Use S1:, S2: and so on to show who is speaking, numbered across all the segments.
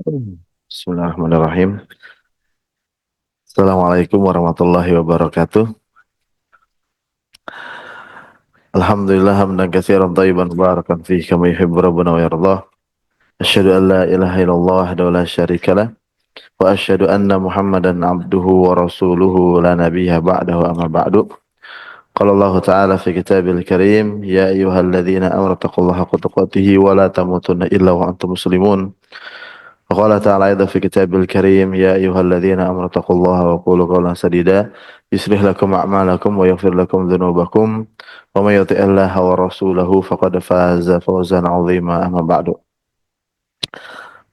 S1: Bismillahirrahmanirrahim. Assalamualaikum warahmatullahi wabarakatuh. Alhamdulillah hamdan katsiran thayyiban mubarakan fihi kama yuhibbu rabbuna wa yardah. Asyhadu an la ilaha illallah wahdahu la syarika lah wa asyhadu anna Muhammadan abduhu wa rasuluhu la nabiyya ba'dahu amma ba'du. Qala Allah Ta'ala fi kitabil karim, ya ayyuhalladzina amanu taqullaha haqqa tuqatih wa la tamutunna illa wa antum muslimun. وقال تعالى أيضا في كتابه الكريم يا أيها الذين آمنوا اتقوا الله وقولوا قولا سديدا يصلح لكم أعمالكم ويغفر لكم ذنوبكم ومن يطع الله ورسوله فقد فاز فوزا عظيما أما بعد.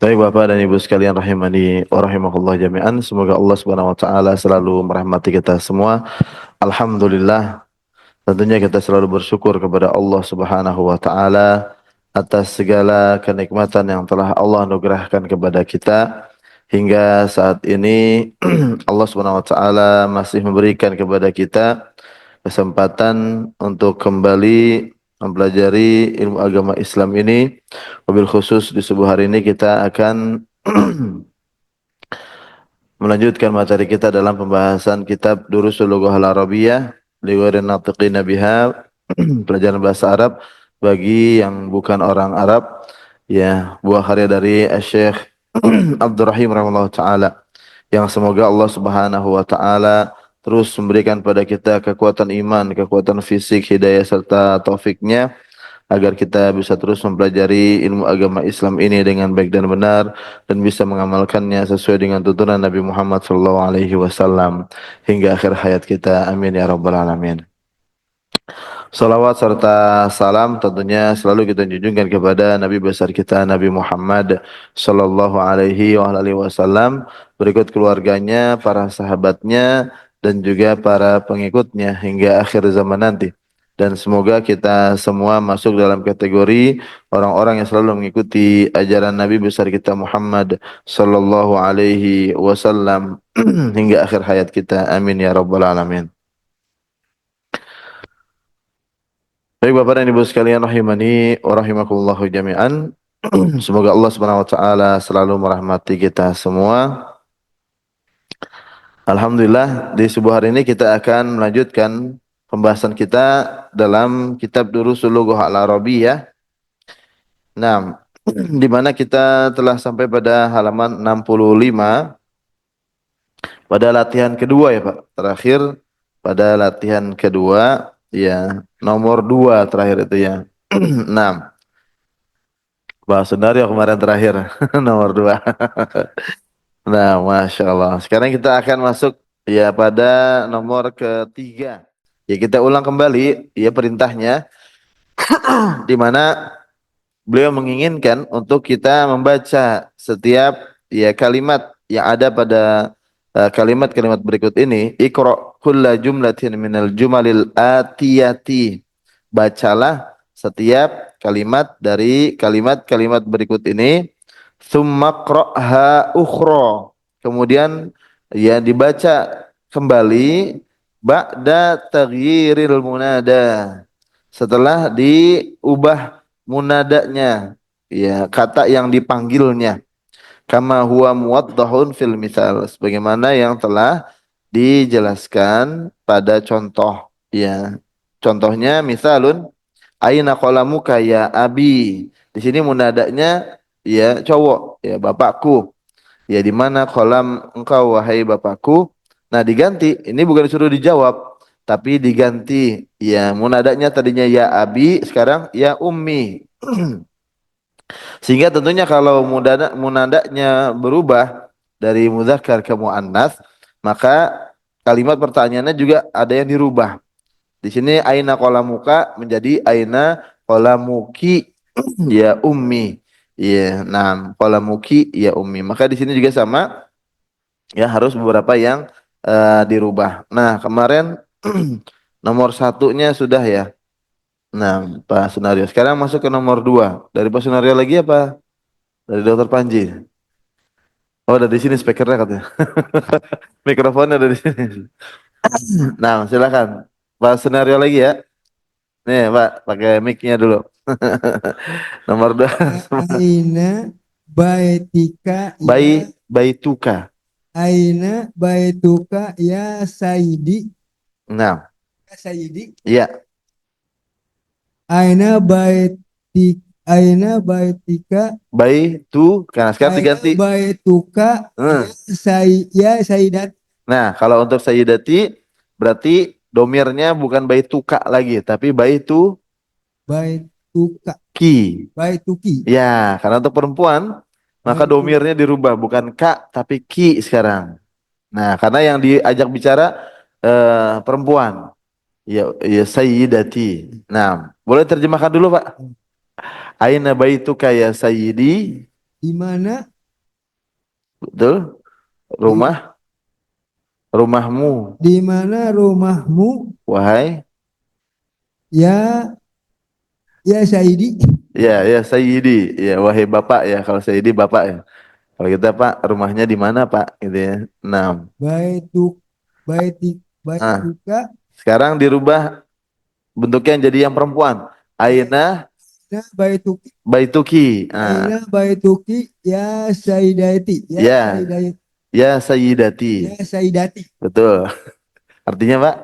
S1: Baik Bapak dan Ibu sekalian rahimani wa rahimakumullah jami'an, semoga Allah Subhanahu wa taala selalu merahmati kita semua. Alhamdulillah, tentunya kita selalu bersyukur kepada Allah Subhanahu wa taala atas segala kenikmatan yang telah Allah anugerahkan kepada kita hingga saat ini. Allah Subhanahu wa taala masih memberikan kepada kita kesempatan untuk kembali mempelajari ilmu agama Islam ini. Wabil khusus di subuh hari ini kita akan melanjutkan materi kita dalam pembahasan kitab Durusul Lughah Al-Arabiyyah li ghairin natiqina biha, pelajaran bahasa Arab bagi yang bukan orang Arab, ya, buah karya dari Syekh Abdurrahim rahimahullah taala, yang semoga Allah Subhanahu wa taala terus memberikan pada kita kekuatan iman, kekuatan fisik, hidayah serta taufiknya agar kita bisa terus mempelajari ilmu agama Islam ini dengan baik dan benar dan bisa mengamalkannya sesuai dengan tuntunan Nabi Muhammad SAW hingga akhir hayat kita. Amin ya rabbal alamin. Salawat serta salam tentunya selalu kita junjungkan kepada Nabi besar kita Nabi Muhammad sallallahu alaihi wasallam, berikut keluarganya, para sahabatnya dan juga para pengikutnya hingga akhir zaman nanti. Dan semoga kita semua masuk dalam kategori orang-orang yang selalu mengikuti ajaran Nabi besar kita Muhammad sallallahu alaihi wasallam hingga akhir hayat kita. Amin ya rabbal alamin. Baik Bapak dan Ibu sekalian rahimani wa rahimakumullah jami'an. Semoga Allah Subhanahu wa taala selalu merahmati kita semua. Alhamdulillah, di subuh hari ini kita akan melanjutkan pembahasan kita dalam kitab Durusul Lughah Al-Arabiyyah. Nah, di mana kita telah sampai pada halaman 65 pada latihan kedua ya Pak. Terakhir pada latihan kedua, ya, nomor 2 terakhir itu ya. 6. Bahas Sundario kemarin terakhir nomor 2. Nah, Masya Allah. Sekarang kita akan masuk ya pada nomor ketiga. Ya, kita ulang kembali ya perintahnya, di mana beliau menginginkan untuk kita membaca setiap ya kalimat yang ada pada kalimat-kalimat berikut ini. Iqra kulla jumlatin minal jumalil atiyati. Bacalah setiap kalimat dari kalimat-kalimat berikut ini. Tsumma qra'ha ukhra. Kemudian ya dibaca kembali ba'da taghyiril munada. Setelah diubah munadanya, ya, kata yang dipanggilnya. Kama huwa muwaddahun fil misal, sebagaimana yang telah dijelaskan pada contoh, ya. Contohnya misalun aina qalamuka ya abi. Di sini munadanya ya cowok, ya, bapakku. Ya, di mana kolam engkau wahai bapakku. Nah, diganti, ini bukan disuruh dijawab tapi diganti, ya, munadanya tadinya ya abi, sekarang ya ummi. Sehingga tentunya kalau munadanya berubah dari mudzakkar ke muannats, maka kalimat pertanyaannya juga ada yang dirubah. Di sini aina qalamuka menjadi aina qalamuki ya ummi. Ya, nah, qalamuki ya ummi. Maka di sini juga sama, ya, harus beberapa yang dirubah. Nah, kemarin nomor satunya sudah ya. Nah, Pak Sunario. Sekarang masuk ke nomor 2. Dari Pak Sunario lagi apa? Dari Dokter Panji. Oh, dari sini speakernya katanya. Mikrofonnya dari sini. Nah, silakan. Pak Sunario lagi ya. Nih, Pak, pakai mic-nya dulu. Nomor 2.
S2: Aina baitika ya
S1: Baituka.
S2: aina baituka ya sayyidi
S1: Nah,
S2: ya sayyidi
S1: ya.
S2: aina baitik aina baitika
S1: Baituka. Nah, sekarang
S2: aina
S1: diganti.
S2: baituka ya
S1: Hmm.
S2: ya sayyidat
S1: Nah, kalau untuk sayyidati berarti domirnya bukan baituka lagi, tapi baituki.
S2: baituka baituki
S1: Ya, karena untuk perempuan maka
S2: baitu
S1: domirnya dirubah bukan kak tapi ki sekarang. Nah, karena yang diajak bicara perempuan. Ya, ya sayyidati. Nah, boleh terjemahkan dulu, Pak. Aina baituka ya sayyidi.
S2: di mana
S1: Betul?
S2: di
S1: Rumah, rumahmu,
S2: di mana rumahmu
S1: wahai.
S2: ya ya sayyidi
S1: Ya, ya sayyidi. Ya, wahai Bapak ya. Kalau sayyidi Bapak ya. Kalau kita Pak, rumahnya di mana Pak? Gitu ya. Nah,
S2: baituk baitik
S1: ah,
S2: baituka
S1: sekarang dirubah bentuknya jadi yang perempuan. Aina
S2: aina baituki
S1: baituki. Ah,
S2: aina baituki ya sayyidati ya
S1: ya,
S2: sayyidati
S1: ya sayyidati.
S2: ya sayyidati
S1: Betul. Artinya Pak,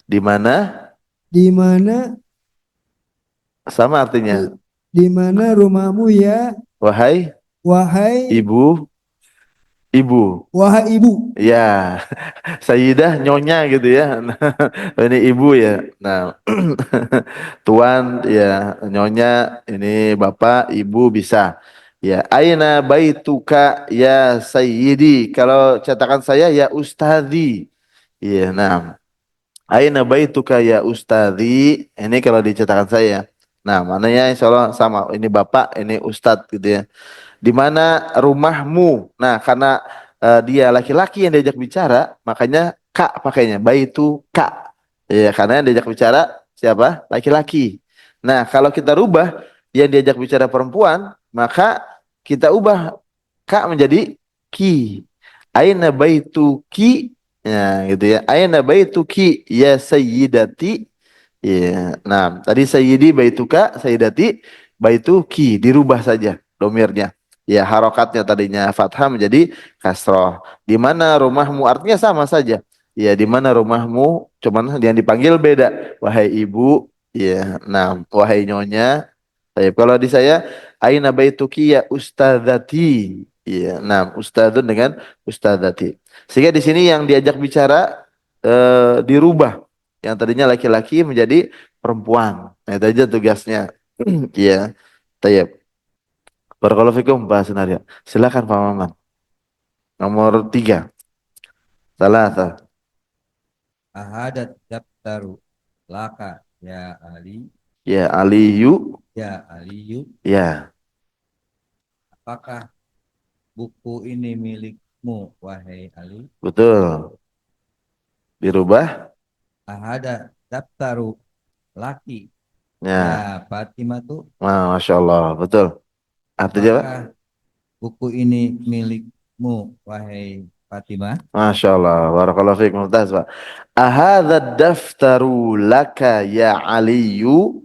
S1: di mana?
S2: di mana
S1: Sama
S2: di,
S1: artinya.
S2: di mana rumahmu ya
S1: Wahai
S2: wahai
S1: ibu, ibu.
S2: wahai ibu
S1: Ya, Sayyidah nyonya gitu ya. Nah, ini ibu ya. Nah, tuan ya, nyonya ini bapak, ibu bisa. Ya, aina baituka ya sayyidi. Kalau cetakan saya ya ustadi. Iya, nah. Aina baituka ya ustadi. Ini kalau di cetakan saya. Nah, mananya insya Allah sama. Ini bapak, ini ustad gitu ya. Di mana rumahmu. Nah, karena dia laki-laki yang diajak bicara, makanya kak pakainya. Baitu kak. Ya, karena yang diajak bicara siapa? Laki-laki. Nah, kalau kita rubah yang diajak bicara perempuan, maka kita ubah kak menjadi ki. Aina baituki. Ya, gitu ya. Aina baituki ya sayyidati. Ya. Nah, tadi sayyidi baituka, sayyidati, baituki dirubah saja domirnya. Ya, harokatnya tadinya fathah menjadi kasroh. Di mana rumahmu artinya sama saja. Ya, di mana rumahmu, cuman yang dipanggil beda. Wahai ibu, ya, nah, wahai nyonya. Baik, kalau di saya, aina baituki ya ustadzati. Ya, nah, ustadzun dengan ustadzati. Sehingga di sini yang diajak bicara dirubah. Yang tadinya laki-laki menjadi perempuan. Nah, itu aja tugasnya. Iya. Tayyib. Barakallahu fikum Pak Sunaria. Silakan Pak Maman. Nomor 3. Salah.
S3: Ahadat daftaru laka ya Ali
S1: Ya Aliyu.
S3: ya Aliyu,
S1: Ya,
S3: apakah buku ini milikmu wahai Ali?
S1: betul. Dirubah.
S3: Ahadat daftaru laki ya
S1: Ya.
S3: Fatimah tuh,
S1: Masya Allah. Betul. Artinya Pak?
S3: apakah buku ini milikmu wahai Fatimah?
S1: Masya Allah. Barakallahu fikum. Mumtaz Pak. Ahadha daftaru laka ya Aliyu.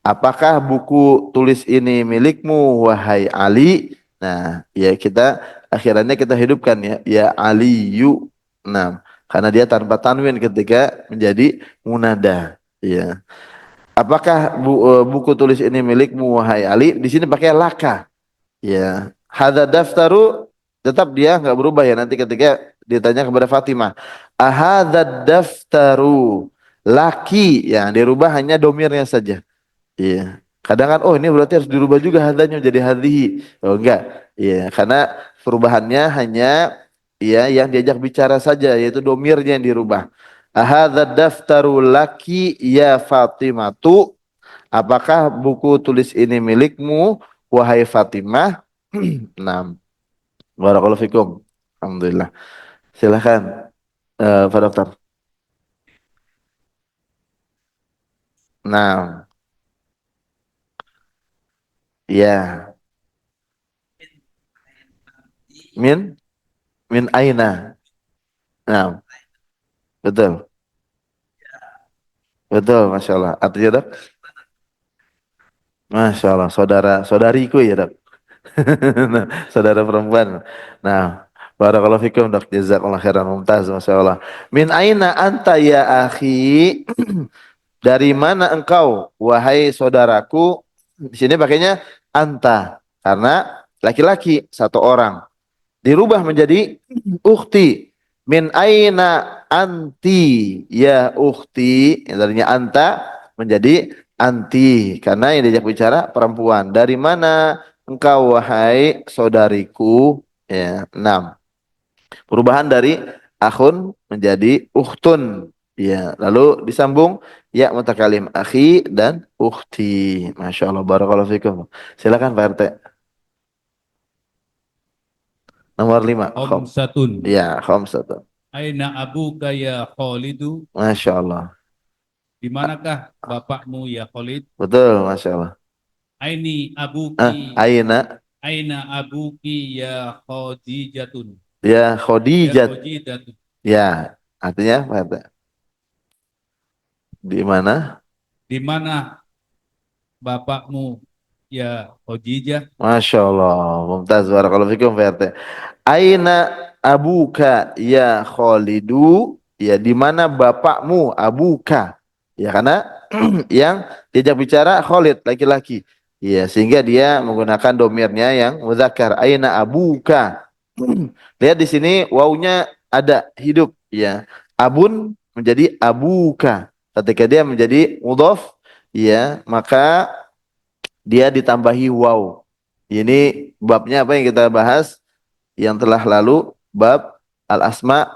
S1: Apakah buku tulis ini milikmu wahai Ali? Nah, ya kita akhirannya kita hidupkan ya, ya Aliyu. Nah, karena dia tanpa tanwin ketika menjadi munada. Ya. Apakah buku tulis ini milikmu wahai Ali? Di sini pakai laka. Ya, hadza daftaru tetap dia nggak berubah ya nanti ketika ditanya kepada Fatimah. Ahadza daftaru laki ya dirubah hanya domirnya saja. Iya. Kadang kan oh ini berarti harus dirubah juga hadanya jadi hadhihi. Oh enggak. Iya, karena perubahannya hanya ya yang diajak bicara saja yaitu domirnya yang dirubah. Ahadza daftaru laki ya Fatimatu. Apakah buku tulis ini milikmu wahai Fatimah? Nah, barakallahu fikum. Alhamdulillah. Silakan Pak Dokter. Nah, ya. Min min aina. Nah, betul. Betul, Masya Allah. Artinya dok? Masya Allah, saudara, saudariku ya dok. Nah, saudara perempuan. Nah, barakallahu fikum dok, jazakallahu khairan, mumtaz, masya Allah. Min aina anta ya akhi? Dari mana engkau, wahai saudaraku? Di sini pakainya anta karena laki-laki satu orang. Dirubah menjadi ukhti. Min aina anti ya ukhti. Yang tadinya anta menjadi anti karena yang diajak bicara perempuan. Dari mana engkau wahai saudariku? Ya, 6. Perubahan dari akhun menjadi ukhtun. Ya, lalu disambung ya mutakalim akhi dan ukhti. Masya Allah, barakallahu fikum. Silakan Pak RT. Nomor 5.
S4: Khamsatun.
S1: Ya, khamsatun.
S4: Aina abuka ya Khalidu?
S1: Masya Allah.
S4: Di manakah bapakmu ya Khalid?
S1: Betul, Masya Allah.
S4: Aini abuki.
S1: Aina
S4: Aina abuki ya Khadijatun?
S1: ya
S4: Ya
S1: Khadijat.
S4: Khadijatun.
S1: Ya, artinya Pak RT. Di mana?
S4: Di mana bapakmu ya Khadijah?
S1: Masya Allah. Mumtaz, barakallahu fikum Pak RT. Aina abuka ya Khalidu? Ya, di mana bapakmu abuka? Ya, karena yang diajak bicara Khalid laki-laki. Ya, sehingga dia menggunakan domirnya yang muzakkar. Aina abuka? Lihat di sini wawunya ada hidup ya. Abun menjadi abuka. Ketika dia menjadi mudhaf ya, maka dia ditambahi waw. Ini babnya apa yang kita bahas yang telah lalu, bab al-asma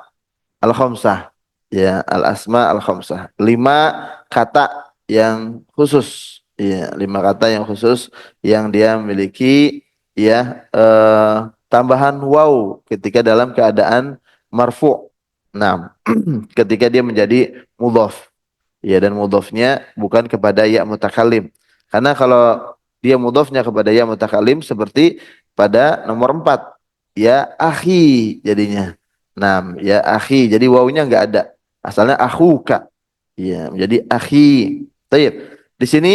S1: al-khamsah. Ya, al-asma al-khamsah. 5 kata yang khusus. Ya, 5 kata yang khusus yang dia memiliki ya tambahan waw ketika dalam keadaan marfu'. Nah, ketika dia menjadi mudhaf. Ya, dan mudhafnya bukan kepada ya mutakalim. Karena kalau dia mudhafnya kepada ya mutakalim seperti pada nomor 4 ya akhi jadinya. Nah, ya akhi. Jadi wawunya enggak ada. Asalnya akhuka. Ya, menjadi akhi. Baik. Di sini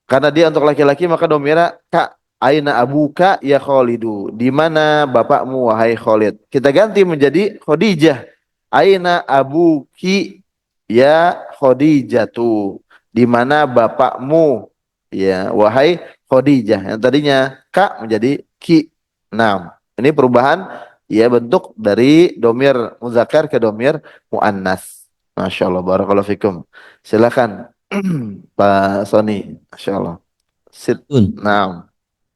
S1: karena dia untuk laki-laki maka domira ka. Aina abuka ya Khalidu. Di mana bapakmu wahai Khalid? Kita ganti menjadi Khadijah. Aina abuki ya Khadijatu. Di mana bapakmu ya wahai Khadijah. Yang tadinya ka menjadi ki. Nah, ini perubahan ya bentuk dari domir muzakkar ke domir muannas. Masya Allah, barakallahu fikum. Silakan Pak Sony. Masya Allah. Sit.
S5: Tun.
S1: Nah,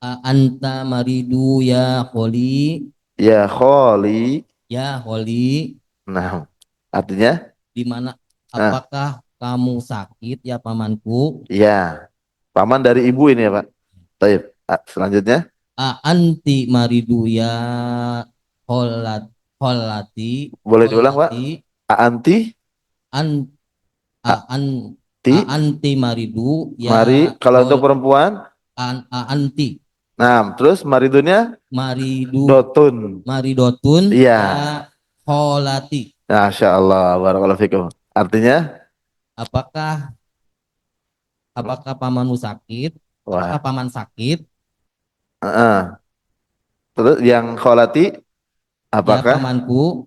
S5: Anta maridu ya Kholi,
S1: ya Kholi.
S5: ya Kholi,
S1: Nah, artinya,
S5: di mana
S1: nah,
S5: apakah kamu sakit ya pamanku?
S1: ya paman dari ibu ini ya Pak. Baik. Selanjutnya,
S5: Anti maridu ya kholat kholati
S1: boleh diulang Pak.
S5: kholati
S1: Anti,
S5: an an
S1: ti,
S5: anti maridu ya
S1: mari. Kalau untuk
S5: khol
S1: perempuan,
S5: anti
S1: nah, terus maridunya
S5: maridu
S1: dotun.
S5: maridotun
S1: Iya.
S5: ya kholati.
S1: Masya Allah, barakallahu fikum. Artinya,
S5: Apakah pamanmu sakit? Apakah
S1: wah,
S5: paman sakit?
S1: terus yang kholati,
S5: Ya
S1: apakah?
S5: pamanku,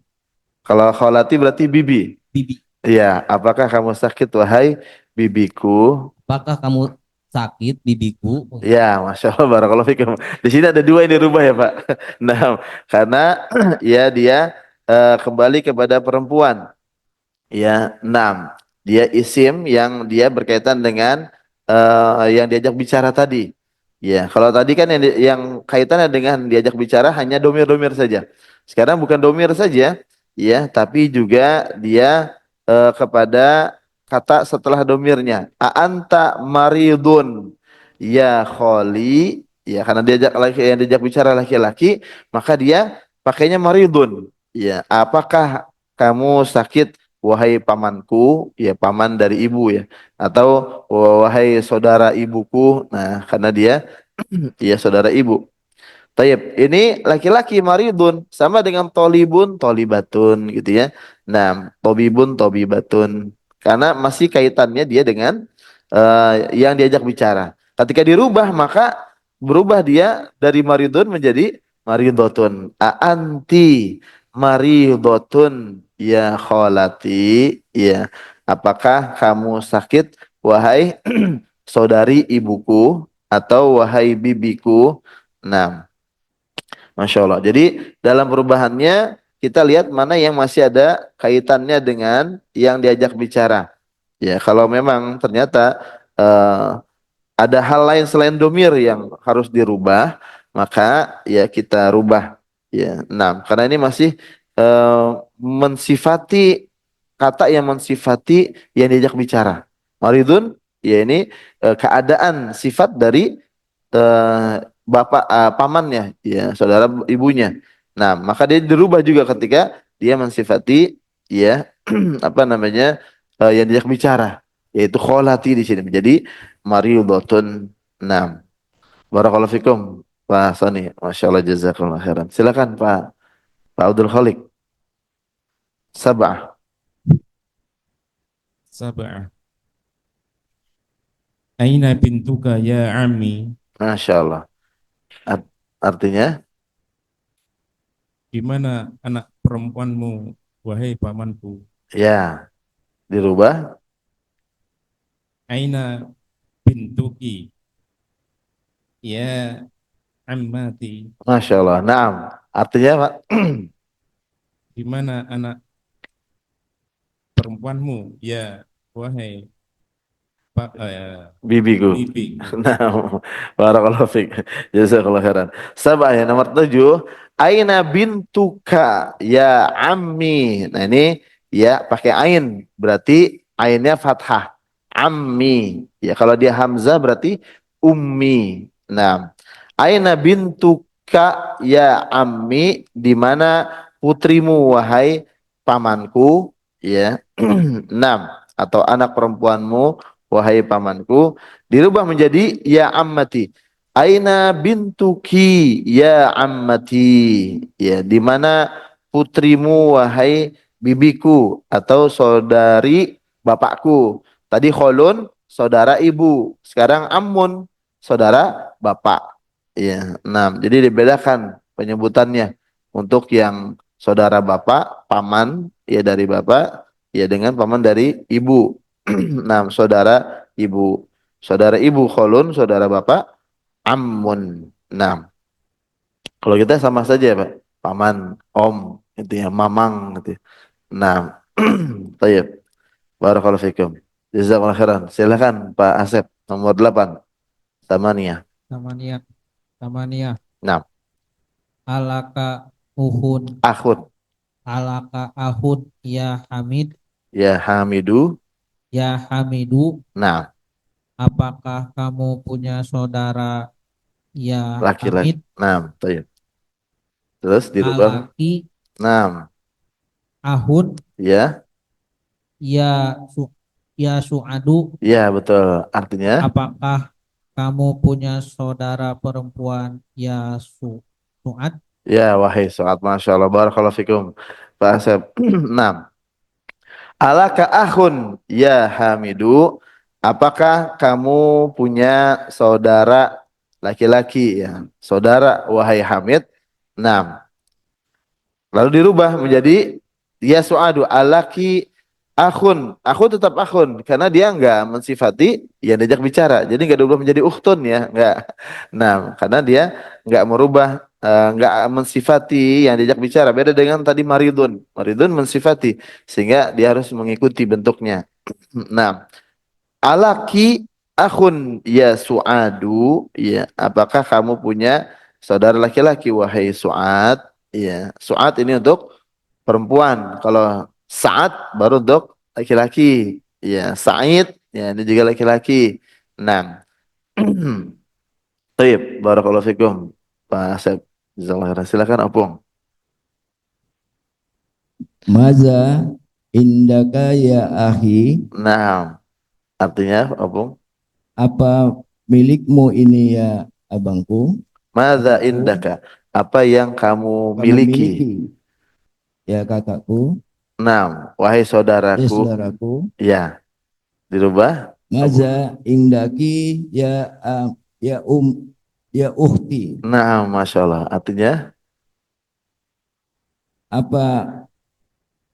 S1: Kalau kholati berarti bibi.
S5: bibi.
S1: Iya, apakah kamu sakit wahai bibiku?
S5: Apakah kamu sakit, bibiku?
S1: Ya, masya Allah, barakallahu fikum. Di sini ada 2 yang dirubah ya Pak. Nah, karena ya dia kembali kepada perempuan. Ya, 6. Dia isim yang dia berkaitan dengan yang diajak bicara tadi. Ya, kalau tadi kan yang kaitannya dengan diajak bicara hanya domir-domir saja. Sekarang bukan domir saja, ya, tapi juga dia kepada kata setelah domirnya. Anta maridun ya kholi. Ya, karena diajak laki yang diajak bicara laki-laki, maka dia pakainya maridun. Ya, apakah kamu sakit wahai pamanku, ya paman dari ibu ya, atau wahai saudara ibuku. Nah, karena dia ya saudara ibu. Taib, ini laki-laki maridun sama dengan tolibun, tolibatun gitu ya. Nah, tobibun, tobibatun. Karena masih kaitannya dia dengan yang diajak bicara. Ketika dirubah maka berubah dia dari maridun menjadi maridotun. Anti maridotun ya kholati, ya. Apakah kamu sakit wahai saudari ibuku atau wahai bibiku? Nah, Masya Allah. Jadi dalam perubahannya kita lihat mana yang masih ada kaitannya dengan yang diajak bicara. Ya, kalau memang ternyata eh, ada hal lain selain domir yang harus dirubah, maka ya kita rubah. Ya, nah, karena ini masih mensifati kata yang mensifati yang diajak bicara. Maridun, ya ini keadaan sifat dari bapak pamannya, ya saudara ibunya. Nah, maka dia dirubah juga ketika dia mensifati ya apa namanya yang diajak bicara, yaitu kholati di sini menjadi mariudatun. Nah, barakallahu fikum Pak Sani, masya Allah jazakallahu khairan. Silakan Pak Abdul Khalik. Sabah,
S4: Sab'ah. Aina bintuka ya ammi?
S1: masya Allah. Artinya,
S4: Di mana anak perempuanmu, wahai pamanku?
S1: ya dirubah.
S4: Aina bintuki ya ammati?
S1: Masya Allah. Naam. Artinya Pak,
S4: Di mana anak perempuanmu, ya wahai pak
S1: bibiku.
S4: bibiku?
S1: Nah, barakallahu fiik. Jazakallahu khairan. Sabah ya nomor 7. Aina bintuka ya ammi. Nah, ini ya pakai ain, berarti ainnya fathah. Ammi. Ya kalau dia hamzah berarti ummi. Nah, aina bintuka ya ammi, di mana putrimu wahai pamanku, ya. 6, atau anak perempuanmu wahai pamanku, dirubah menjadi ya ammati. Aina bintuki ya ammati. Ya, di mana putrimu wahai bibiku atau saudari bapakku. Tadi kholun saudara ibu, sekarang ammun saudara bapak. Ya, nah, jadi dibedakan penyebutannya untuk yang saudara bapak, paman ya dari bapak, ya dengan paman dari ibu. Nah, saudara ibu kholun, saudara bapak ammun. Nah, kalau kita sama saja ya Pak, paman, om, itu ya, mamang, gitu. Ya. Nah, tayyib. Barakallahu fikum. Jazakallahu khairan. Silakan Pak Asep, nomor 8. Tamania.
S5: Tamaniyah. Tamaniyah.
S1: Nah,
S5: Alaka uhun.
S1: akhun.
S5: Alaka ahun ya Hamid.
S1: Ya Hamidu.
S5: Ya Hamidu.
S1: Nah,
S5: Apakah kamu punya saudara ya
S1: laki-laki.
S5: Hamid?
S1: Nah, tayyib. Terus dirubah.
S5: Alaki
S1: Nah,
S5: ahun
S1: ya.
S5: ya su ya Suadu.
S1: Ya, betul. Artinya,
S5: Apakah kamu punya saudara perempuan ya Suad?
S1: ya wahai saat Masya Allah. Barakallahu fikum. Pak Asep. Nah, alaka akhun ya Hamidu. Apakah kamu punya saudara laki-laki ya? Saudara wahai Hamid. Nah, lalu dirubah menjadi ya suadu alaki akhun. Akhun tetap akhun karena dia enggak mensifati yang diajak bicara. Jadi enggak dirubah menjadi ukhtun ya, enggak. Nah, karena dia enggak merubah enggak mensifati yang diajak bicara. Beda dengan tadi maridun. Maridun mensifati sehingga dia harus mengikuti bentuknya. Nah, alaki akhun ya suadu, ya apakah kamu punya saudara laki-laki wahai Suad? Ya, Suad ini untuk perempuan. Kalau Sa'ad baru untuk laki-laki. Ya, Sa'id ya ini juga laki-laki. Nah, baik, barakallahu fikum. Pak Asep. Jazakallahu khairan. Silakan Opung.
S3: Maza indaka ya akhi,
S1: Nah, artinya Opung,
S3: apa milikmu ini ya abangku,
S1: madza
S3: kakakku,
S1: indaka? Apa yang kamu
S3: kamu
S1: miliki?
S3: miliki ya kakakku,
S1: Nah, wahai
S3: ya
S1: saudaraku,
S3: saudaraku.
S1: ya dirubah. Opung.
S3: Maza indaki ya ya ya ukhti.
S1: Nah, Masya Allah. Artinya,
S3: Apa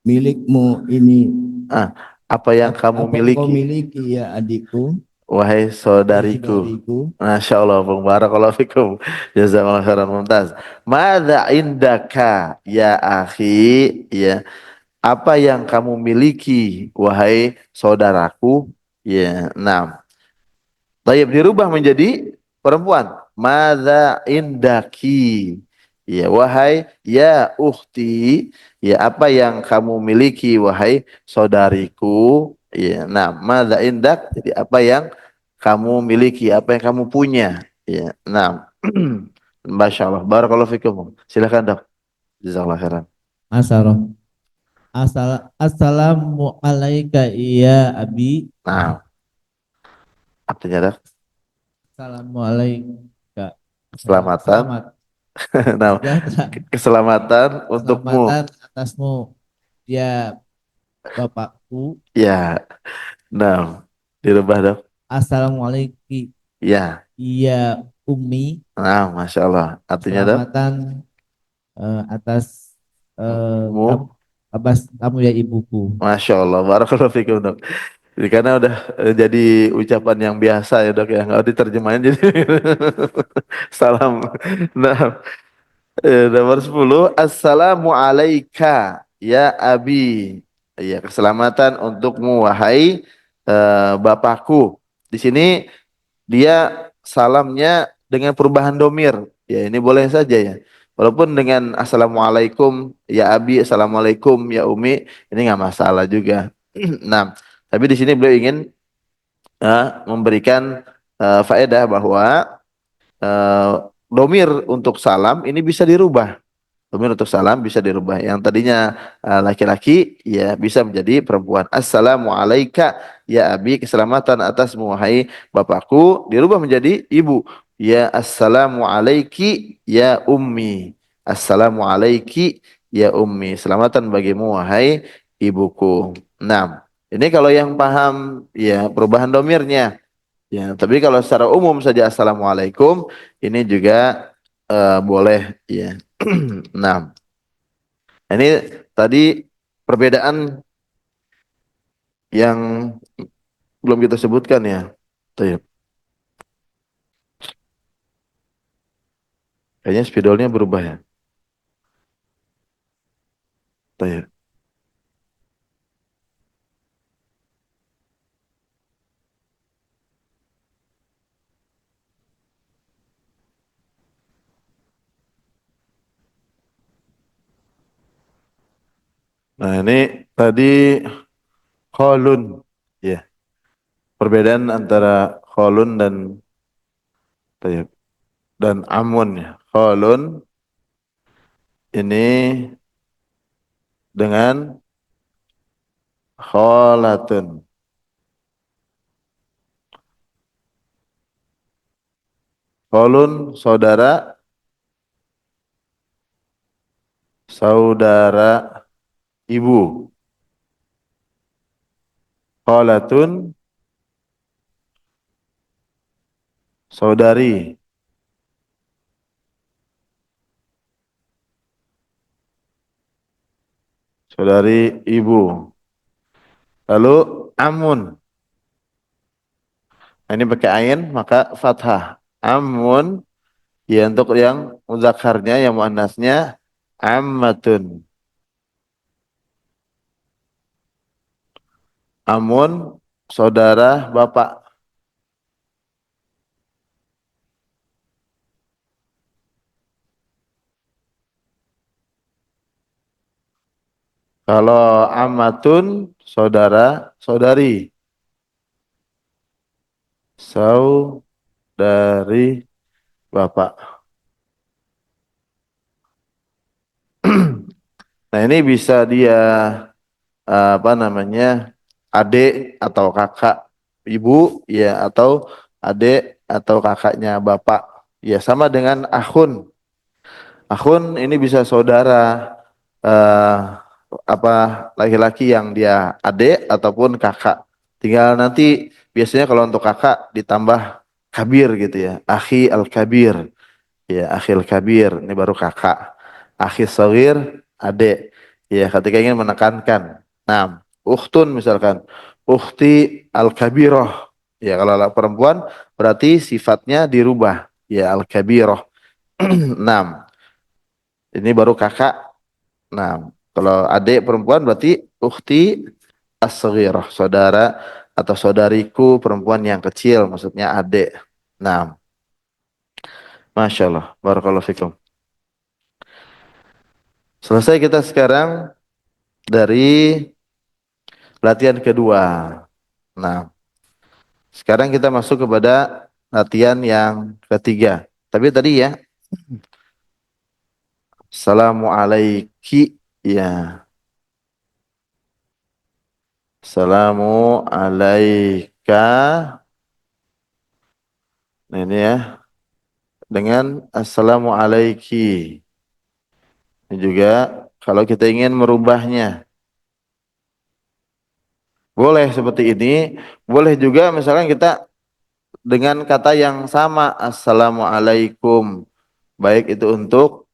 S3: milikmu ini,
S1: ah, apa yang kamu
S3: apa engkau
S1: miliki,
S3: miliki ya adikku,
S1: wahai
S3: ya
S1: saudariku.
S3: saudariku.
S1: Masya Allah, Bung Barakallahu fikum. Jazakallahu khairan mumtaz. Mada indaka ya akhi, ya. Apa yang kamu miliki, wahai saudaraku? Ya, nah. Tayyib dirubah menjadi perempuan. Mada indaki. Ya, wahai ya ukhti, ya apa yang kamu miliki wahai saudariku? Ya, nah, mada indak jadi apa yang kamu miliki, apa yang kamu punya. Ya, nah. Masya Allah. Barakallahu fikum. Silakan Dok. Jazakallahu khairan.
S5: Asaro. Assalamu alaika ya abi.
S1: Nah, artinya Dok,
S5: Assalamu alaika.
S1: keselamatan.
S5: Selamat.
S1: Nah,
S5: Sejahtera.
S1: keselamatan untukmu.
S5: Keselamatan atasmu ya bapakku.
S1: Ya, nah, dirubah Dok.
S5: Assalamualaikum
S1: Ya,
S5: ya ummi.
S1: nah, Masya Allah. Artinya Dok,
S5: Keselamatan atas
S1: mu,
S5: kamu ya ibuku.
S1: Masya Allah. Barakallahu fikum Dok. Jadi karena udah jadi ucapan yang biasa ya Dok ya, nggak diterjemahin jadi salam. Nah, nomor 10, Assalamu alaika ya abi. Ya, keselamatan untukmu wahai bapakku. Di sini dia salamnya dengan perubahan domir. Ya, ini boleh saja ya. Walaupun dengan assalamualaikum ya abi, assalamualaikum ya umi, ini nggak masalah juga. Nah, tapi di sini beliau ingin memberikan faedah bahwa eh, domir untuk salam ini bisa dirubah. Domir untuk salam bisa dirubah. Yang tadinya laki-laki ya bisa menjadi perempuan. Assalamu alayka ya abi, keselamatan atasmu wahai bapakku, dirubah menjadi ibu. Ya assalamu alayki ya ummi. Assalamu alayki ya ummi. Selamatan bagimu wahai ibuku. Nah, ini kalau yang paham ya perubahan domirnya. Ya, tapi kalau secara umum saja assalamualaikum ini juga boleh ya. Nah, ini tadi perbedaan yang belum kita sebutkan ya. Tuh, kayaknya spidolnya berubah ya. Tuh, nah, ini tadi kholun ya. Perbedaan antara kholun tuh, dan amun ya. Kholun ini dengan kholatun. Kholun saudara, saudara ibu. Kholatun saudari. Saudari ibu. Lalu amun. Nah, ini pakai ain maka fathah. Amun ya untuk yang mudzakarnya, yang muannasnya ammatun. Amun saudara bapak. Kalau ammatun saudara saudari. Saudari bapak. Nah, ini bisa dia apa namanya, adik atau kakak ibu ya, atau adik atau kakaknya bapak ya, sama dengan akhun. Akhun ini bisa saudara eh, apa laki-laki yang dia adik ataupun kakak. Tinggal nanti biasanya kalau untuk kakak ditambah kabir gitu ya. Akhi al-kabir. Ya, akhil kabir. Ini baru kakak. Akhi shagir, adik. Ya, ketika ingin menekankan. Nah, ukhtun misalkan. Ukhti al-kabirah. Ya, kalau perempuan berarti sifatnya dirubah. Ya, al-kabirah. Nah, ini baru kakak. Nah, kalau adik perempuan berarti ukhti as-saghirah, saudara atau saudariku perempuan yang kecil, maksudnya adik. Nah, Masya Allah, barakallahu fikum. Selesai kita sekarang dari latihan kedua. Nah, sekarang kita masuk kepada latihan yang ketiga. Tapi tadi ya, Assalamualaikum. Ya, Assalamualaika. Nah, ini ya, dengan Assalamualaiki. Ini juga kalau kita ingin merubahnya, boleh seperti ini. Boleh juga misalkan kita dengan kata yang sama, Assalamualaikum. Baik itu untuk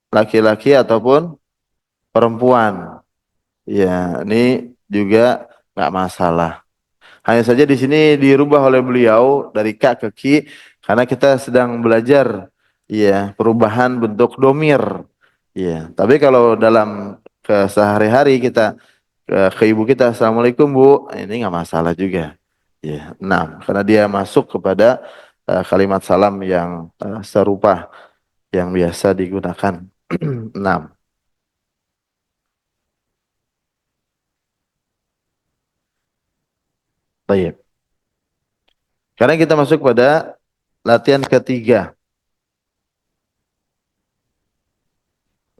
S1: laki-laki ataupun perempuan. Ya, ini juga nggak masalah. Hanya saja di sini dirubah oleh beliau dari ka ke ki karena kita sedang belajar ya perubahan bentuk domir. Ya, tapi kalau dalam kesehari-hari kita ke ibu kita, Assalamualaikum Bu, ini nggak masalah juga. Ya, enam, karena dia masuk kepada kalimat salam yang serupa yang biasa digunakan. Enam. Baik. Sekarang kita masuk pada latihan ketiga.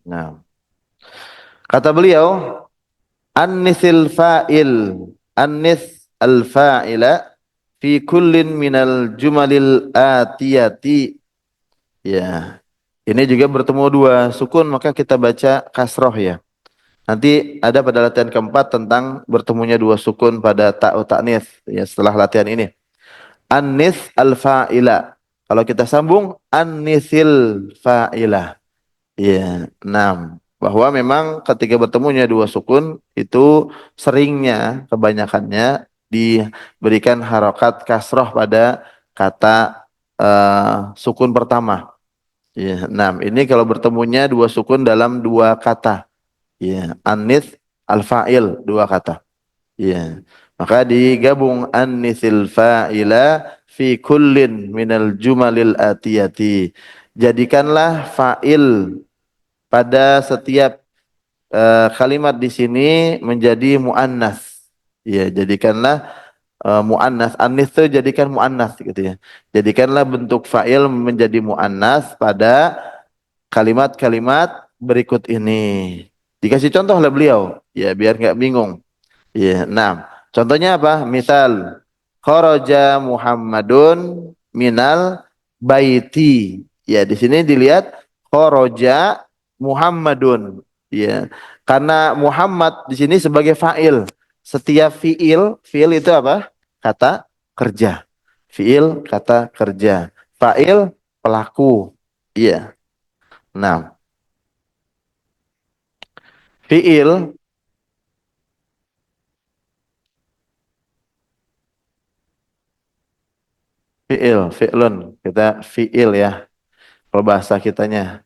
S1: Nah, kata beliau, An-nisil fa'il, an-nis al-fa'ila fi kullin minal jumalil atiyati. Ya. Ini juga bertemu dua sukun maka kita baca kasroh ya. Nanti ada pada latihan keempat tentang bertemunya dua sukun pada ta'u ta'nis ya setelah latihan ini. An-nis al-fa'ila. Kalau kita sambung an-nisil fa'ila. Ya, enam. Bahwa memang ketika bertemunya dua sukun itu seringnya kebanyakannya diberikan harokat kasroh pada kata sukun pertama. Ya, enam. Ini kalau bertemunya dua sukun dalam dua kata. Ya, anis al-fa'il dua kata. Ya. Maka digabung anisil fa'ila fi kullin minal jumalil atiyati. Jadikanlah fa'il pada setiap kalimat di sini menjadi muannas. Ya, jadikanlah muannas. Anis itu jadikan muannas gitu ya. Jadikanlah bentuk fa'il menjadi muannas pada kalimat-kalimat berikut ini. Dikasih contoh oleh beliau, ya biar nggak bingung. Ya, nah, contohnya apa? Misal, kharaja Muhammadun minal baiti. Ya, di sini dilihat kharaja Muhammadun. Ya, karena Muhammad di sini sebagai fa'il. Setiap fi'il itu apa? Kata kerja. Fi'il kata kerja. Fa'il pelaku. Iya. Nah, fi'il fi'lun. Kita fi'il ya. Kalau bahasa kitanya.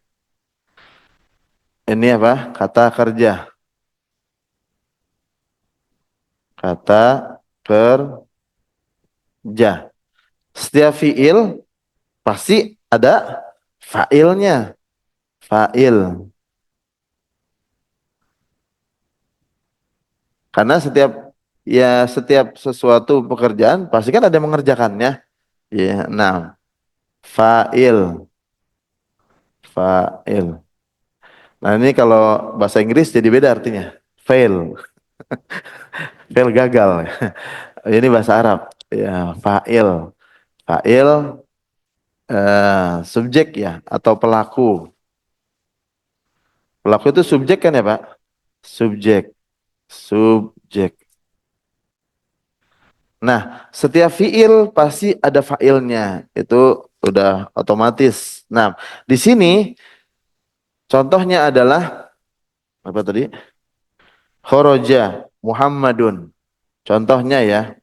S1: Ini apa? Kata kerja. Kata kerja. Setiap fi'il pasti ada fa'ilnya. Fa'il. Karena setiap sesuatu pekerjaan pasti kan ada yang mengerjakannya. Ya, nah, fa'il. Fa'il. Nah, ini kalau bahasa Inggris jadi beda artinya. Fail. Fail gagal. Ini bahasa Arab. Ya, fa'il. Fa'il subjek ya atau pelaku. Pelaku itu subjek kan ya, Pak? Subjek. Subjek. Nah, setiap fiil pasti ada fa'ilnya. Itu udah otomatis. Nah, di sini contohnya adalah apa tadi? Kharaja Muhammadun. Contohnya ya.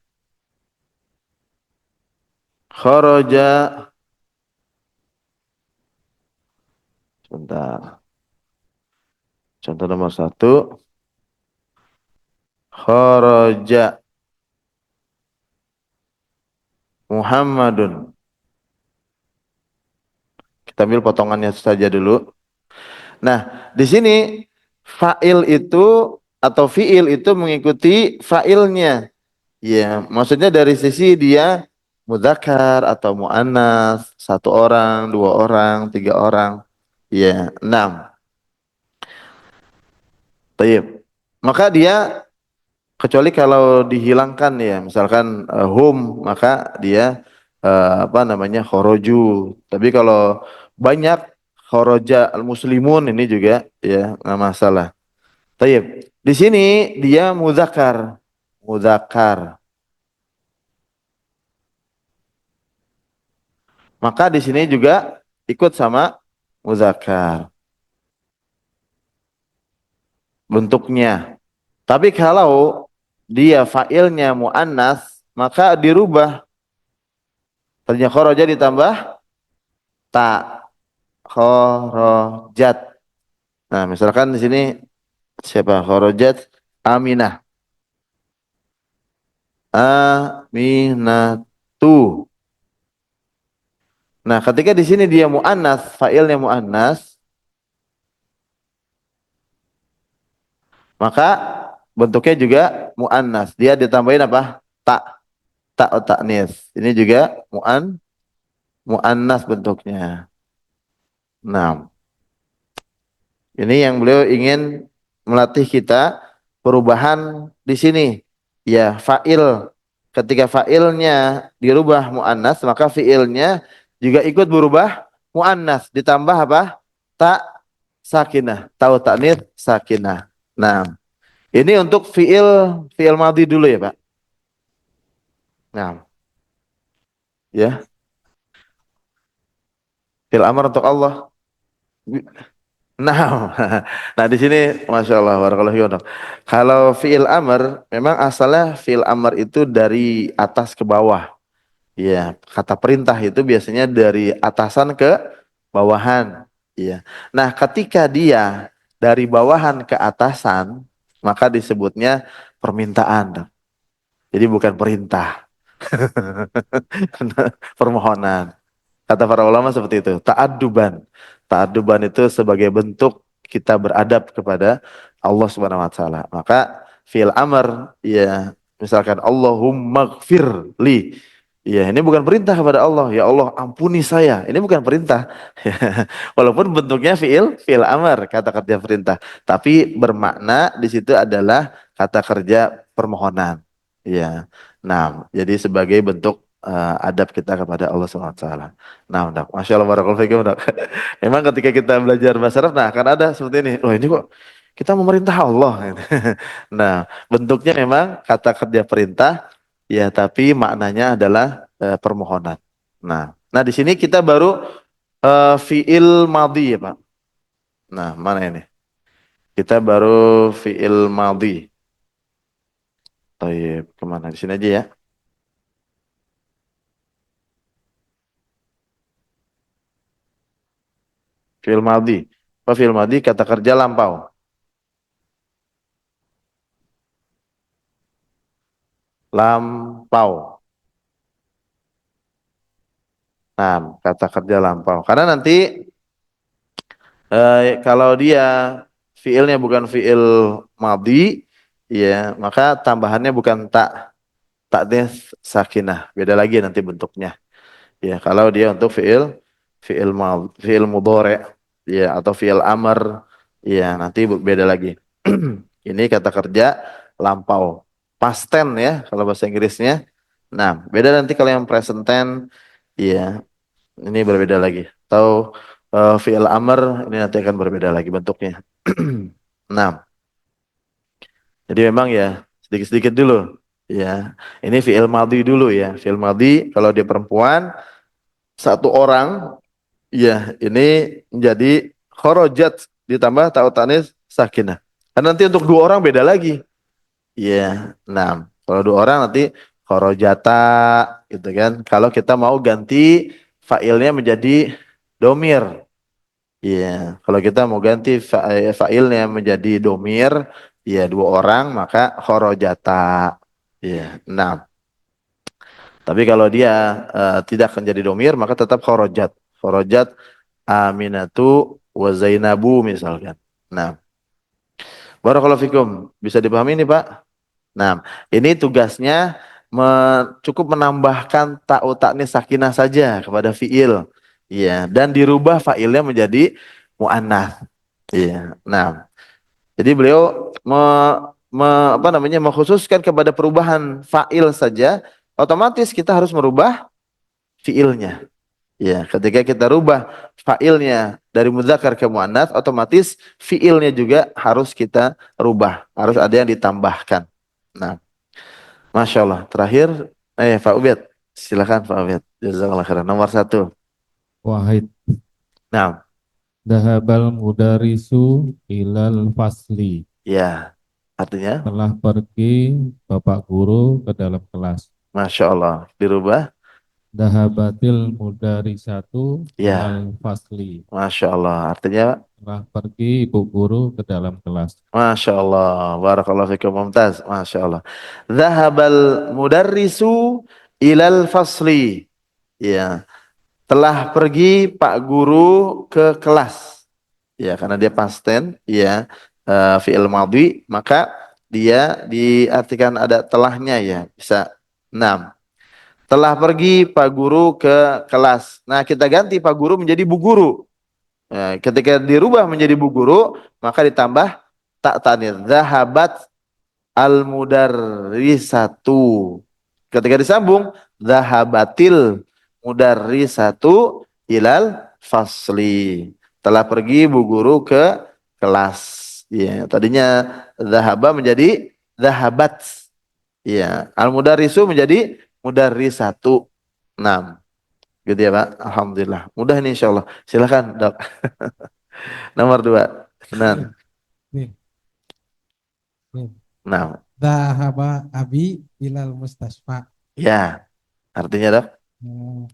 S1: Kharaja, sebentar. Contoh nomor satu. Kharaja Muhammadun. Kita ambil potongannya saja dulu. Nah, di sini fa'il itu atau fi'il itu mengikuti fa'ilnya. Ya, maksudnya dari sisi dia mudzakkar atau muannas, satu orang, dua orang, tiga orang, ya, enam. Taib. Maka dia kecuali kalau dihilangkan ya, misalkan hum, maka dia apa namanya khoroju. Tapi kalau banyak khoroja al muslimun ini juga ya nggak masalah. Taib. Di sini dia mudzakkar, mudzakkar. Maka di sini juga ikut sama muzakkar bentuknya. Tapi kalau dia fa'ilnya muannas, maka dirubah. Tadinya kharaja ditambah ta, kharajat. Nah, misalkan di sini siapa? Kharajat Aminah. Aminatu. Nah, ketika di sini dia muannas, fa'ilnya muannas, maka bentuknya juga muannas. Dia ditambahin apa? Ta, ta atau taknis. Ini juga muannas bentuknya. Nah, ini yang beliau ingin melatih kita perubahan di sini. Ya, fa'il. Ketika fa'ilnya dirubah muannas, maka fi'ilnya juga ikut berubah muannas. Ditambah apa? Ta sakinah. Tahu taknis sakinah. Nah, ini untuk fi'il madhi dulu ya, Pak. Nah, ya, fi'il amar untuk Allah. Nah, nah di sini, masya Allah, barakallahu fiikum. Kalau fiil amr, memang asalnya fiil amr itu dari atas ke bawah. Ya, kata perintah itu biasanya dari atasan ke bawahan. Iya. Nah, ketika dia dari bawahan ke atasan, maka disebutnya permintaan. Jadi bukan perintah, permohonan. Kata para ulama seperti itu. Ta'adduban. Ta'adduban itu sebagai bentuk kita beradab kepada Allah Subhanahu wa taala. Maka fi'il amr ya misalkan Allahumma gfir li. Ya, ini bukan perintah kepada Allah. Ya Allah, ampuni saya. Ini bukan perintah. Walaupun bentuknya fi'il amr, kata kerja perintah, tapi bermakna di situ adalah kata kerja permohonan. Ya. Nah, jadi sebagai bentuk adab kita kepada Allah Subhanahu wa taala. Nah, Dak, Masya Allah, barakallahu fiikum, Dak. Memang ketika kita belajar bahasa Arab, nah akan ada seperti ini. Oh, ini kok kita memerintah Allah. Nah, bentuknya memang kata kerja perintah, ya, tapi maknanya adalah permohonan. Nah, di sini kita baru fiil madhi ya, Pak. Nah, mana ini? Kita baru fiil madhi. Taib, kemana? Di sini aja ya. Fiil madhi. Apa fiil madhi? Kata kerja lampau. Lampau. Nah, kata kerja lampau. Karena nanti kalau dia fiilnya bukan fiil madhi, ya, maka tambahannya bukan takdir sakinah. Beda lagi nanti bentuknya. Ya, kalau dia untuk fiil mudhari, ya, atau fiil amr, ya, nanti beda lagi. Ini kata kerja lampau. Past tense ya kalau bahasa Inggrisnya. Nah, beda nanti kalau yang present tense, ya, ini berbeda lagi. Atau fi'il amr ini nanti akan berbeda lagi bentuknya. Nah, jadi memang ya sedikit-sedikit dulu. Ya, ini fi'il madhi dulu ya. Fi'il madhi kalau dia perempuan satu orang, ya ini menjadi kharajat ditambah ta'u tanis sakinah. Kan nanti untuk dua orang beda lagi. Ya, nah kalau dua orang nanti kharajata gitu kan. Kalau kita mau ganti fa'ilnya menjadi domir. Ya, kalau kita mau ganti fa'ilnya menjadi domir, ya dua orang maka kharajata. Ya, nah. Tapi kalau dia tidak akan jadi domir, maka tetap kharajat. Kharajat Aminatu wa Zainabu misalkan. Nah, barakallahu fikum. Bisa dipahami ini, Pak? Nah, ini tugasnya cukup menambahkan ta'u ta'nis sakinah saja kepada fiil. Iya, dan dirubah fa'ilnya menjadi muannats. Iya. Nah, jadi beliau apa namanya mengkhususkan kepada perubahan fa'il saja, otomatis kita harus merubah fiilnya. Ya, ketika kita rubah fa'ilnya dari mudzakkar ke muannats, otomatis fiilnya juga harus kita rubah, harus ada yang ditambahkan. Nah, Masya Allah. Terakhir, Pak Ubed, silakan Pak Ubed. Jazakallah khairan. Nomor satu.
S4: Wahid.
S1: Nah,
S4: Dahabal mudarisu ilal fasli.
S1: ya, artinya,
S4: Telah pergi bapak guru ke dalam kelas.
S1: Masya Allah. Dirubah,
S4: Dahabatil mudarisatu
S1: ya,
S4: ilal fasli.
S1: Masya Allah. Artinya,
S4: Telah pergi ibu guru ke dalam kelas.
S1: Masya Allah. Barakallahu fikum mumtaz. Masya Allah. Zahabal mudarrisu ilal fasli. Ya, telah pergi Pak Guru ke kelas. Ya, karena dia past tense, ya, fi'il madhi, maka dia diartikan ada telahnya ya, bisa 6. Telah pergi Pak Guru ke kelas. Nah, kita ganti Pak Guru menjadi Bu Guru. Ya, ketika dirubah menjadi Bu Guru, maka ditambah tak tanir. Zahabat al-mudarrisatu. Ketika disambung, zahabatil mudarrisatu ilal fasli. Telah pergi Bu Guru ke kelas. Ya, tadinya zahaba menjadi zahabat. Ya, al-mudarrisu menjadi mudarrisatu. 6. Gitu ya, Pak. Alhamdulillah. Mudah ini insyaallah. Silakan, Dok. Nomor 2. Benar.
S6: Nih, nih.
S1: Nah,
S6: Dahaba abi ilal mustasfa.
S1: ya. Artinya, Dok?
S6: Hmm,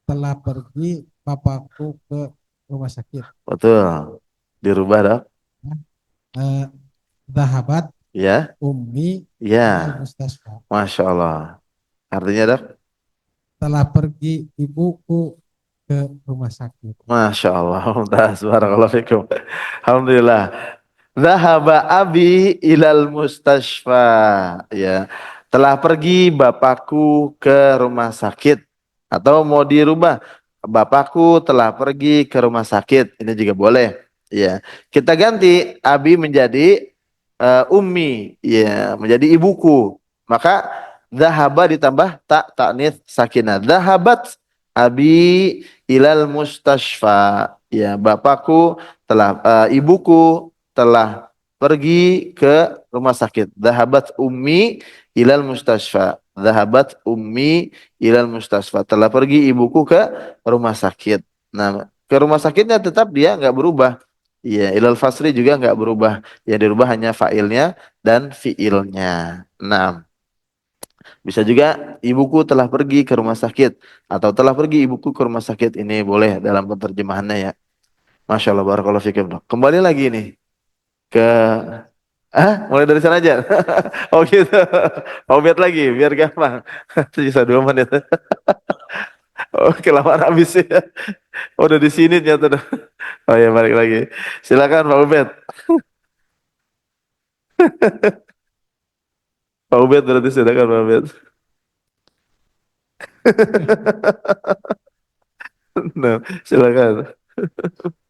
S6: Telah pergi papaku ke rumah sakit.
S1: Betul. Dirubah, Dok?
S6: Eh, Dahabat
S1: Ya.
S6: ummi ilal
S1: Ya.
S6: mustasfa.
S1: Masya Allah. Artinya, Dok?
S6: Telah pergi ibuku ke rumah sakit.
S1: Masya Allah. Barakallahu fikum. Alhamdulillah. Zahaba abi ilal mustashfa. Ya. Telah pergi bapakku ke rumah sakit. Atau mau dirubah. Bapakku telah pergi ke rumah sakit. Ini juga boleh. Ya. Kita ganti abi menjadi ummi. Ya. Menjadi ibuku. Maka zahaba ditambah tak taknits sakinah. Zahabat abi ilal mustashfa. Ya, bapakku telah ibuku telah pergi ke rumah sakit. Zahabat ummi ilal mustashfa. Zahabat ummi ilal mustashfa. Telah pergi ibuku ke rumah sakit. Nah, ke rumah sakitnya tetap dia nggak berubah. Iya, ilal fasri juga nggak berubah. Yang dirubah hanya fa'ilnya dan fi'ilnya. Nah, bisa juga ibuku telah pergi ke rumah sakit atau telah pergi ibuku ke rumah sakit. Ini boleh dalam penerjemahannya ya. Masya Allah, barakallahu fikum, Dok. Kembali lagi nih ke mulai dari sana aja. Oh gitu. Mau lihat lagi biar gampang. Sisa 2 menit. Oh, kelamaan habis ya. Oh, udah di sini ternyata. Oh ya, balik lagi. Silakan Pak Ubed. Pak Ubed berarti silakan Pak Ubed. Nah, silakan.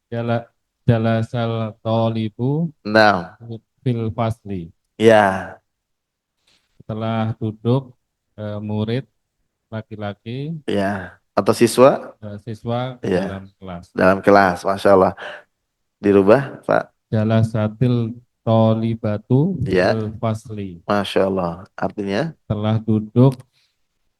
S4: Jala jalasal tolibu
S1: Nah,
S4: fil fasli.
S1: ya,
S4: Setelah duduk murid laki-laki
S1: ya. Atau siswa,
S4: siswa ke
S1: ya,
S4: dalam kelas.
S1: dalam kelas. Masya Allah. Dirubah, Pak.
S4: Jalasatil Tolibatu
S1: Ya.
S4: fil fasli.
S1: Masya Allah. Artinya
S4: Telah duduk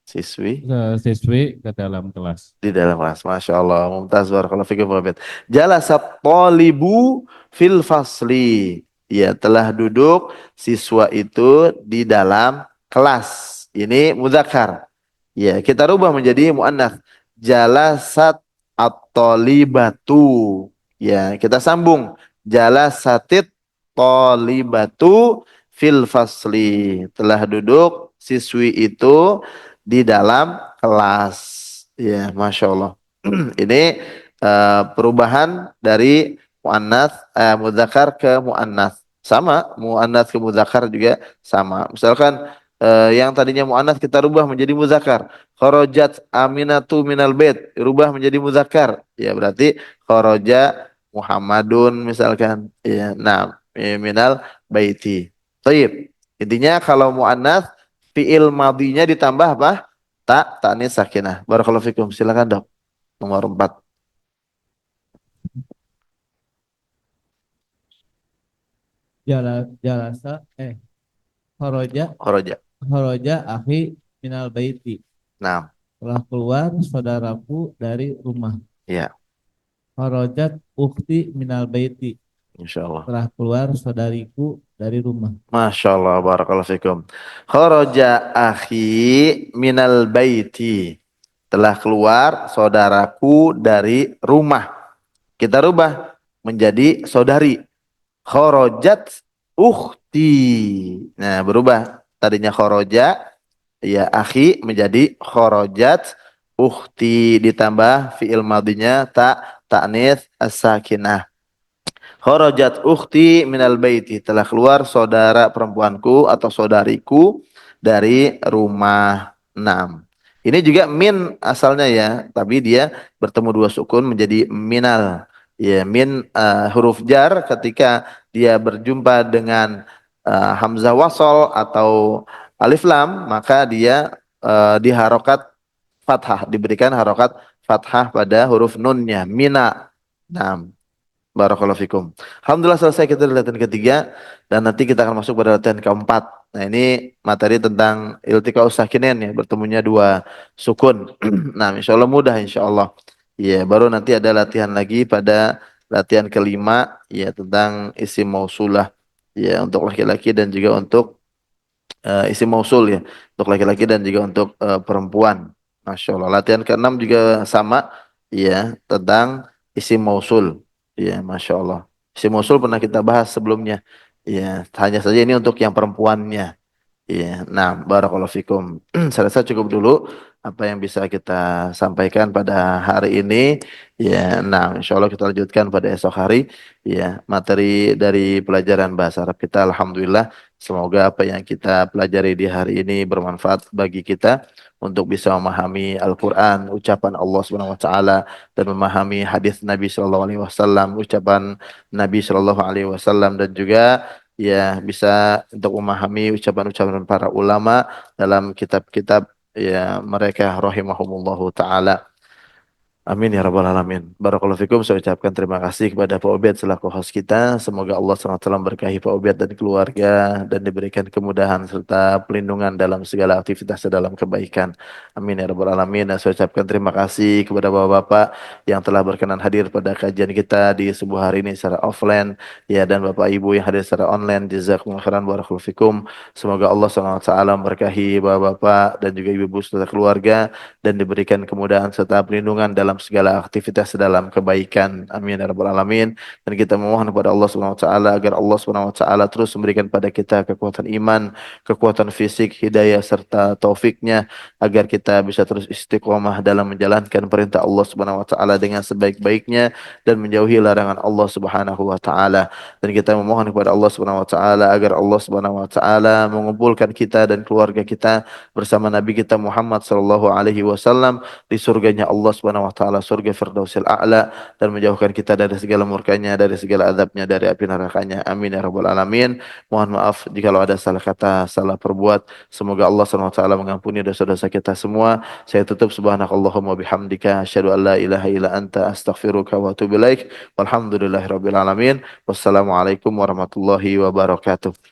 S1: siswi
S4: siswi ke dalam kelas.
S1: di dalam kelas. Masya Allah. Mumtaz barakallahu fikum Pak Ubed. Jalasat talibu fil fasli. Ya, telah duduk siswa itu di dalam kelas. Ini mudzakkar. Ya, kita rubah menjadi muannats. Jalasat at-talibatu. Ya, kita sambung. Jalasatit talibatu fil fasli. Telah duduk siswi itu di dalam kelas. Ya, Masya Allah. Ini perubahan dari muannats mudzakkar ke muannats. Sama, muannats ke mudzakkar juga sama. Misalkan yang tadinya muannats kita rubah menjadi mudzakkar. Kharajat Aminatu minal bait, rubah menjadi mudzakkar. Ya, berarti kharaja Muhammadun misalkan. Ya, nah, minal baiti. Baik. Intinya kalau muannats fiil madinya ditambah apa? Ta'nis sakinah. Barakallahu fikum. Silakan, Dok. Nomor 4.
S5: Jalasa kharaja
S1: Kharaja.
S5: kharaja akhi minal baiti.
S1: Nah,
S5: Telah keluar saudaraku dari rumah.
S1: ya,
S5: Kharajat ukhti minal baiti.
S1: insyaallah.
S5: Telah keluar saudariku dari rumah.
S1: Masya Allah, barakallahu fikum. Kharaja akhi minal baiti. Telah keluar saudaraku dari rumah. Kita rubah menjadi saudari. Kharajat ukhti. Nah, berubah. Tadinya kharaja, ya akhi menjadi kharajat ukhti ditambah fiil madinya ta'nits as-sakinah. Kharajat ukhti minal baiti, telah keluar saudara perempuanku atau saudariku dari rumah. 6. Ini juga min asalnya ya, tapi dia bertemu dua sukun menjadi minal. Ya, min huruf jar ketika dia berjumpa dengan hamzah wasol atau alif lam, maka dia diharokat fathah, diberikan harokat fathah pada huruf nunnya, mina. 6. Barakallahu fikum. Alhamdulillah selesai kita di latihan ketiga dan nanti kita akan masuk pada latihan keempat. Nah, ini materi tentang iltiqa'us sakinain ya, bertemunya dua sukun. Nah, insya Allah mudah insya Allah. Ya, baru nanti ada latihan lagi pada latihan kelima ya tentang isim mausulah ya untuk laki-laki dan juga untuk isim mausul ya untuk laki-laki dan juga untuk perempuan. Masya Allah. Latihan keenam juga sama ya tentang isim mausul. Ya, Masya Allah. Isim mausul pernah kita bahas sebelumnya. Ya, hanya saja ini untuk yang perempuannya. Iya, nah, barakallahu fikum. Saya rasa cukup dulu apa yang bisa kita sampaikan pada hari ini. Ya, nah, insya Allah kita lanjutkan pada esok hari. Ya, materi dari pelajaran bahasa Arab kita, alhamdulillah. Semoga apa yang kita pelajari di hari ini bermanfaat bagi kita untuk bisa memahami Al-Quran, ucapan Allah Subhanahu Wa Taala, dan memahami hadis Nabi Shallallahu Alaihi Wasallam, ucapan Nabi Shallallahu Alaihi Wasallam, dan juga ya bisa untuk memahami ucapan-ucapan para ulama dalam kitab-kitab ya mereka rahimahumullahu taala. Amin ya rabbal alamin. Barakallahu fikum. Saya ucapkan terima kasih kepada Pak Ubed selaku host kita. Semoga Allah SWT memberkahi Pak Ubed dan keluarga dan diberikan kemudahan serta pelindungan dalam segala aktivitas dalam kebaikan. Amin ya rabbal alamin. Dan saya ucapkan terima kasih kepada Bapak-bapak yang telah berkenan hadir pada kajian kita di sebuah hari ini secara offline ya dan Bapak Ibu yang hadir secara online. Jazakumullah khairan barakallahu fikum. Semoga Allah SWT memberkahi Bapak-bapak dan juga Ibu-ibu serta keluarga dan diberikan kemudahan serta pelindungan dalam segala aktivitas dalam kebaikan. Amin ya rabbal alamin. Dan kita memohon kepada Allah Subhanahu wa taala agar Allah Subhanahu wa taala terus memberikan pada kita kekuatan iman, kekuatan fisik, hidayah serta taufiknya agar kita bisa terus istiqomah dalam menjalankan perintah Allah Subhanahu wa taala dengan sebaik-baiknya dan menjauhi larangan Allah Subhanahu wa taala. Dan kita memohon kepada Allah Subhanahu wa taala agar Allah Subhanahu wa taala mengumpulkan kita dan keluarga kita bersama Nabi kita Muhammad sallallahu alaihi wasallam di surganya Allah Subhanahu wa taala taala surga Firdausil A'la dan menjauhkan kita dari segala murkanya, dari segala azabnya, dari api nerakanya. Amin ya rabbal alamin. Mohon maaf jika ada salah kata, salah perbuat. Semoga Allah SWT mengampuni dosa-dosa kita semua. Saya tutup subhanakallahumma bihamdika asyhadu an la ilaha illa anta astaghfiruka wa atubu ilaik. Walhamdulillahirabbil alamin. Wassalamualaikum warahmatullahi wabarakatuh.